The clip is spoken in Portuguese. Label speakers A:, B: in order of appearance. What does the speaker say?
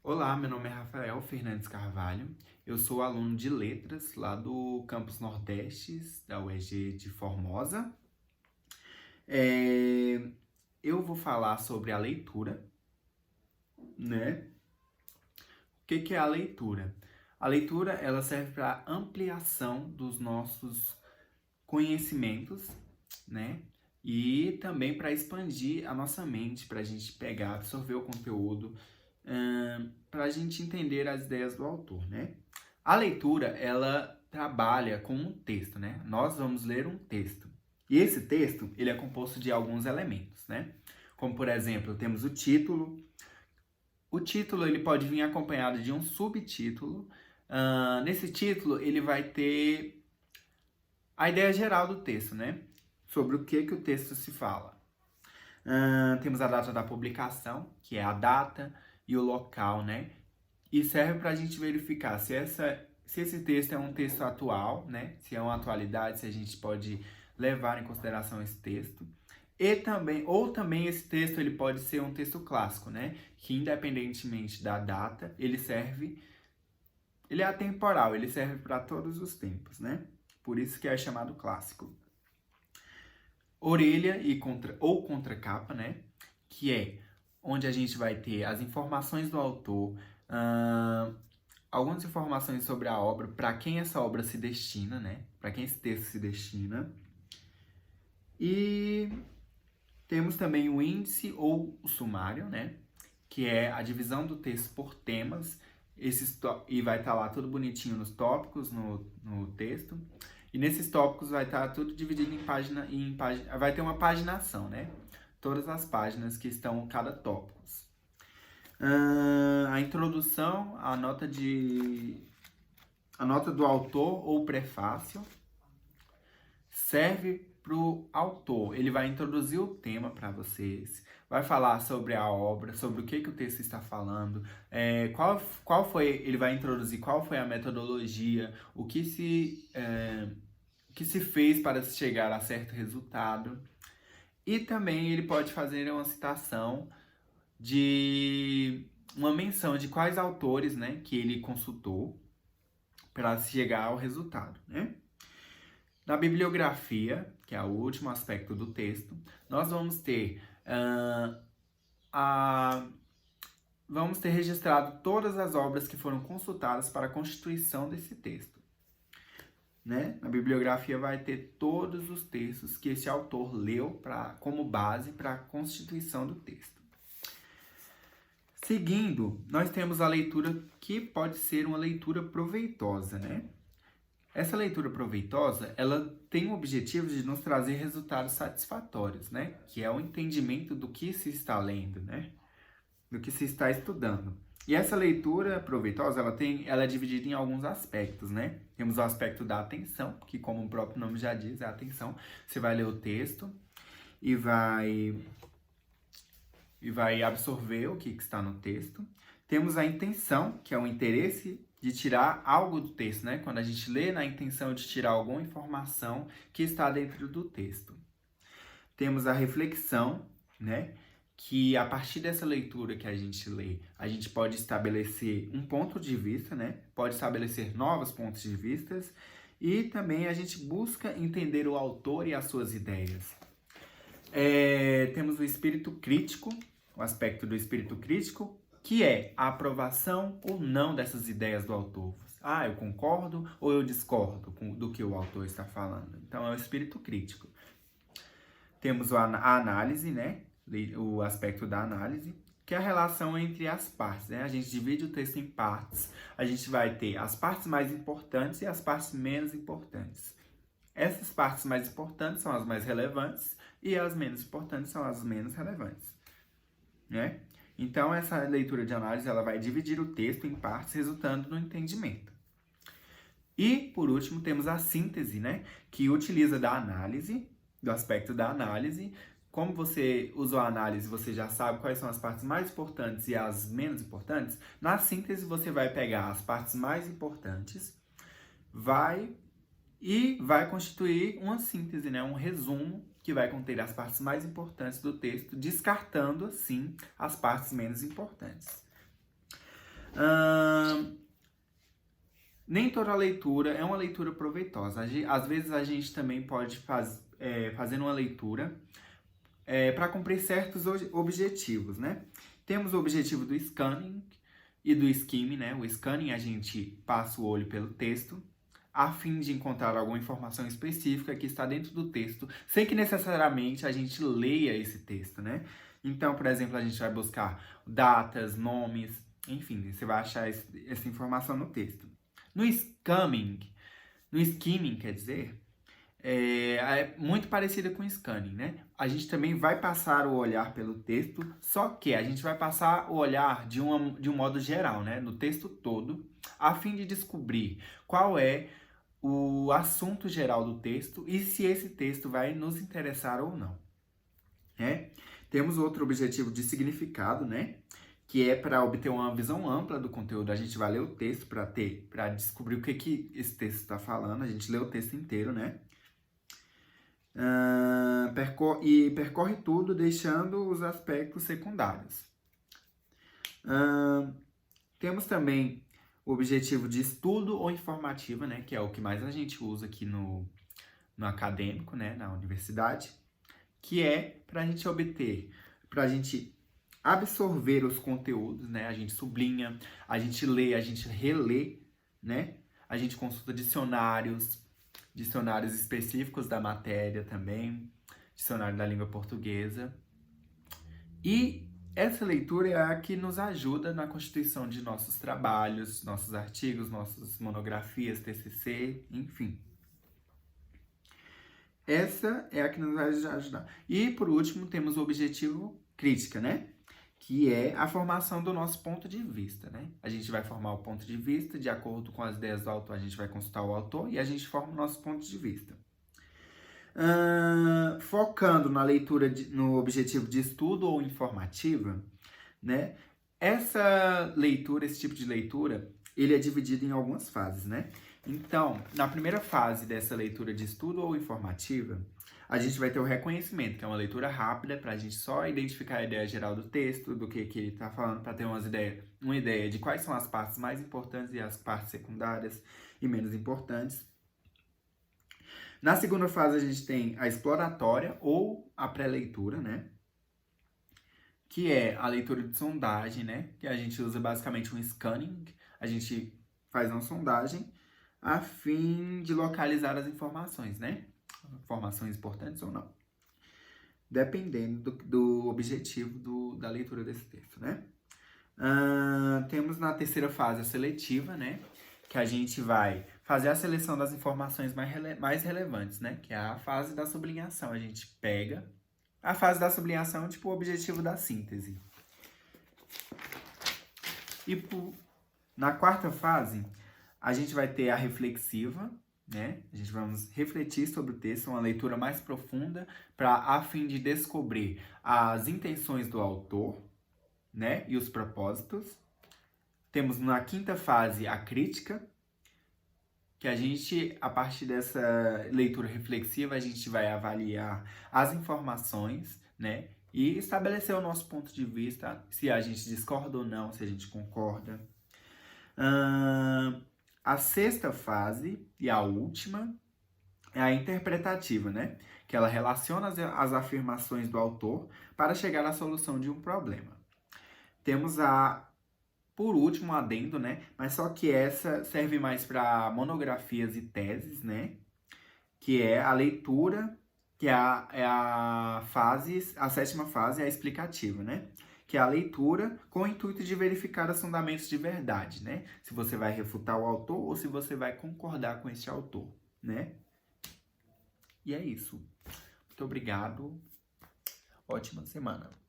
A: Olá, meu nome é Rafael Fernandes Carvalho, eu sou aluno de Letras lá do Campus Nordeste da UEG de Formosa. É, Eu vou falar sobre a leitura, né? O que é a leitura? A leitura, ela serve para ampliação dos nossos conhecimentos, né? E também para expandir a nossa mente, para a gente pegar, absorver o conteúdo, para a gente entender as ideias do autor, né? A leitura, ela trabalha com um texto, né? Nós vamos ler um texto. E esse texto, ele é composto de alguns elementos, né? Como, por exemplo, temos o título. O título, ele pode vir acompanhado de um subtítulo. Nesse título, ele vai ter a ideia geral do texto, né? Sobre o que o texto se fala. Temos a data da publicação, que é a data e o local, né? E serve para a gente verificar se esse texto é um texto atual, né? Se é uma atualidade, se a gente pode levar em consideração esse texto. E também, ou também esse texto ele pode ser um texto clássico, né? Que independentemente da data, ele é atemporal, ele serve para todos os tempos, né? Por isso que é chamado clássico. Orelha ou contracapa, né? Que é onde a gente vai ter as informações do autor, algumas informações sobre a obra, para quem essa obra se destina, né? Para quem esse texto se destina. E temos também o índice ou o sumário, né? Que é a divisão do texto por temas. E vai estar lá tudo bonitinho nos tópicos, no texto. E nesses tópicos vai estar tudo dividido em página. Vai ter uma paginação, né? Todas as páginas que estão cada tópico. A introdução, a nota do autor ou prefácio serve para o autor. Ele vai introduzir o tema para vocês, vai falar sobre a obra, sobre o que o texto está falando, ele vai introduzir qual foi a metodologia, o que se fez para se chegar a certo resultado. E também ele pode fazer uma citação de uma menção de quais autores, né, que ele consultou para chegar ao resultado, né? Na bibliografia, que é o último aspecto do texto, nós vamos ter registrado todas as obras que foram consultadas para a constituição desse texto. Né? Na bibliografia vai ter todos os textos que esse autor leu como base para a constituição do texto. Seguindo, nós temos a leitura que pode ser uma leitura proveitosa, né? Essa leitura proveitosa, ela tem o objetivo de nos trazer resultados satisfatórios, né? Que é o entendimento do que se está lendo, né? Do que se está estudando. E essa leitura proveitosa, ela é dividida em alguns aspectos, né? Temos o aspecto da atenção, que como o próprio nome já diz, é a atenção. Você vai ler o texto e vai absorver o que está no texto. Temos a intenção, que é o interesse de tirar algo do texto, né? Quando a gente lê na intenção de tirar alguma informação que está dentro do texto. Temos a reflexão, né? Que a partir dessa leitura que a gente lê, a gente pode estabelecer um ponto de vista, né? Pode estabelecer novos pontos de vista e também a gente busca entender o autor e as suas ideias. Temos o espírito crítico, o aspecto do espírito crítico, que é a aprovação ou não dessas ideias do autor. Eu concordo ou eu discordo do que o autor está falando. Então, é o espírito crítico. Temos a análise, né? O aspecto da análise, que é a relação entre as partes, né? A gente divide o texto em partes. A gente vai ter as partes mais importantes e as partes menos importantes. Essas partes mais importantes são as mais relevantes e as menos importantes são as menos relevantes, né? Então, essa leitura de análise ela vai dividir o texto em partes, resultando no entendimento. E, por último, temos a síntese, né? Que utiliza da análise, do aspecto da análise. Como você usou a análise, você já sabe quais são as partes mais importantes e as menos importantes. Na síntese, você vai pegar as partes mais importantes, vai constituir uma síntese, né? Um resumo que vai conter as partes mais importantes do texto, descartando, assim, as partes menos importantes. Nem toda leitura é uma leitura proveitosa. Às vezes a gente também pode fazer uma leitura para cumprir certos objetivos, né? Temos o objetivo do scanning e do skimming, né? O scanning a gente passa o olho pelo texto a fim de encontrar alguma informação específica que está dentro do texto, sem que necessariamente a gente leia esse texto, né? Então, por exemplo, a gente vai buscar datas, nomes, enfim, você vai achar essa informação no texto. No skimming, quer dizer, é muito parecida com o scanning, né? A gente também vai passar o olhar pelo texto, só que a gente vai passar o olhar de um modo geral, né? No texto todo, a fim de descobrir qual é o assunto geral do texto e se esse texto vai nos interessar ou não, né? Temos outro objetivo de significado, né? Que é para obter uma visão ampla do conteúdo. A gente vai ler o texto para descobrir o que esse texto está falando. A gente lê o texto inteiro, né? Percorre tudo, deixando os aspectos secundários. Temos também o objetivo de estudo ou informativa, né? Que é o que mais a gente usa aqui no acadêmico, né? Na universidade. Que é para a gente absorver os conteúdos, né? A gente sublinha, a gente lê, a gente relê, né? A gente consulta dicionários específicos da matéria também, dicionário da língua portuguesa. E essa leitura é a que nos ajuda na constituição de nossos trabalhos, nossos artigos, nossas monografias, TCC, enfim. Essa é a que nos vai ajudar. E, por último, temos o objetivo crítica, né? Que é a formação do nosso ponto de vista, né? A gente vai formar o ponto de vista, de acordo com as ideias do autor, a gente vai consultar o autor e a gente forma o nosso ponto de vista. Focando na leitura, no objetivo de estudo ou informativa, né? Essa leitura, esse tipo de leitura, ele é dividido em algumas fases, né? Então, na primeira fase dessa leitura de estudo ou informativa, a gente vai ter o reconhecimento, que é uma leitura rápida, para a gente só identificar a ideia geral do texto, do que ele está falando, para ter uma ideia de quais são as partes mais importantes e as partes secundárias e menos importantes. Na segunda fase, a gente tem a exploratória ou a pré-leitura, né? Que é a leitura de sondagem, né? Que a gente usa basicamente um scanning, a gente faz uma sondagem a fim de localizar as informações, né? Informações importantes ou não. Dependendo do objetivo da leitura desse texto, né? Temos na terceira fase a seletiva, né? Que a gente vai fazer a seleção das informações mais relevantes, né? Que é a fase da sublinhação. A gente pega a fase da sublinhação, tipo o objetivo da síntese. E na quarta fase, a gente vai ter a reflexiva, né? A gente vamos refletir sobre o texto, uma leitura mais profunda, a fim de descobrir as intenções do autor, né? E os propósitos. Temos na quinta fase a crítica, que a gente, a partir dessa leitura reflexiva, a gente vai avaliar as informações, né? E estabelecer o nosso ponto de vista, se a gente discorda ou não, se a gente concorda. A sexta fase, e a última, é a interpretativa, né? Que ela relaciona as afirmações do autor para chegar à solução de um problema. Temos por último, um adendo, né? Mas só que essa serve mais para monografias e teses, né? Que é a leitura, que é a sétima fase, é a explicativa, né? Que é a leitura com o intuito de verificar os fundamentos de verdade, né? Se você vai refutar o autor ou se você vai concordar com esse autor, né? E é isso. Muito obrigado. Ótima semana.